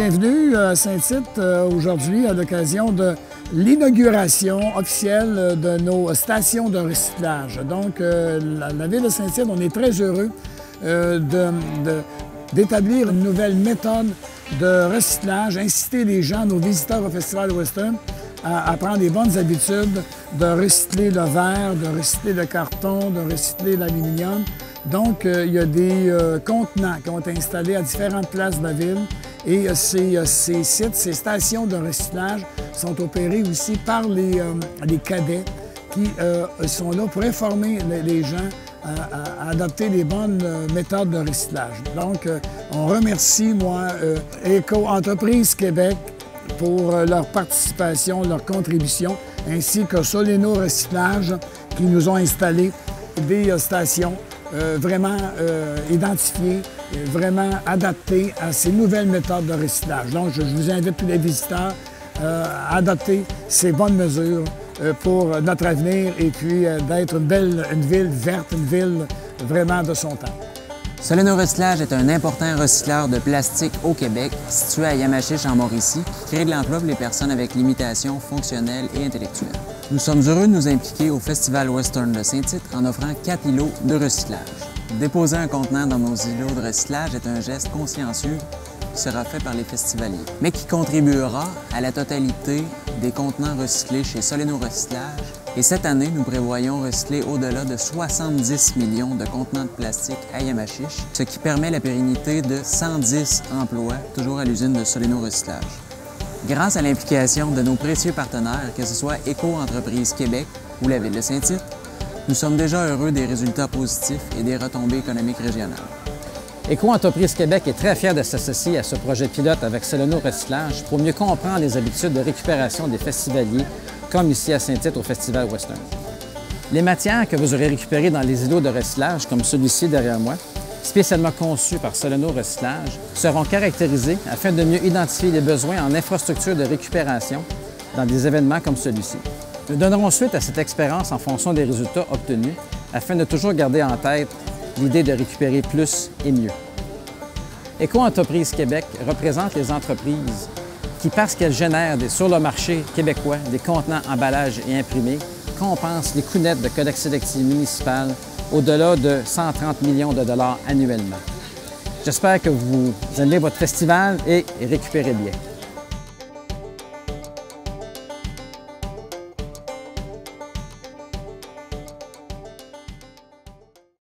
bienvenue à Saint-Tite aujourd'hui à l'occasion de l'inauguration officielle de nos stations de recyclage. Donc, la Ville de Saint-Tite, on est très heureux d'établir une nouvelle méthode de recyclage, inciter les gens, nos visiteurs au Festival Western, à prendre les bonnes habitudes de recycler le verre, de recycler le carton, de recycler l'aluminium. Donc, il y a des contenants qui ont été installés à différentes places de la ville et ces sites, ces stations de recyclage sont opérées aussi par les cadets qui sont là pour informer les gens à adopter les bonnes méthodes de recyclage. Donc, on remercie, moi, Éco-Entreprise Québec pour leur participation, leur contribution, ainsi que Soleno Recyclage qui nous ont installé des stations vraiment identifiées, vraiment adaptées à ces nouvelles méthodes de recyclage. Donc, je vous invite tous les visiteurs à adopter ces bonnes mesures pour notre avenir et puis d'être une ville verte, une ville vraiment de son temps. Soleno Recyclage est un important recycleur de plastique au Québec, situé à Yamachiche en Mauricie, qui crée de l'emploi pour les personnes avec limitations fonctionnelles et intellectuelles. Nous sommes heureux de nous impliquer au Festival Western de Saint-Tite en offrant 4 îlots de recyclage. Déposer un contenant dans nos îlots de recyclage est un geste consciencieux qui sera fait par les festivaliers, mais qui contribuera à la totalité des contenants recyclés chez Soleno Recyclage. Et cette année, nous prévoyons recycler au-delà de 70 millions de contenants de plastique à Yamachiche, ce qui permet la pérennité de 110 emplois, toujours à l'usine de Soleno Recyclage. Grâce à l'implication de nos précieux partenaires, que ce soit Éco-Entreprise Québec ou la Ville de Saint-Tite, nous sommes déjà heureux des résultats positifs et des retombées économiques régionales. Éco-Entreprise Québec est très fier de s'associer à ce projet pilote avec Soleno Recyclage pour mieux comprendre les habitudes de récupération des festivaliers, comme ici à Saint-Tite au Festival Western. Les matières que vous aurez récupérées dans les îlots de recyclage, comme celui-ci derrière moi, spécialement conçus par Soleno Recyclage, seront caractérisées afin de mieux identifier les besoins en infrastructure de récupération dans des événements comme celui-ci. Nous donnerons suite à cette expérience en fonction des résultats obtenus afin de toujours garder en tête l'idée de récupérer plus et mieux. Éco-Entreprise Québec représente les entreprises qui, parce qu'elles génèrent sur le marché québécois des contenants, emballages et imprimés, compensent les coûts nets de collecte sélective municipale au-delà de 130 millions de dollars annuellement. J'espère que vous aimez votre festival et récupérez bien.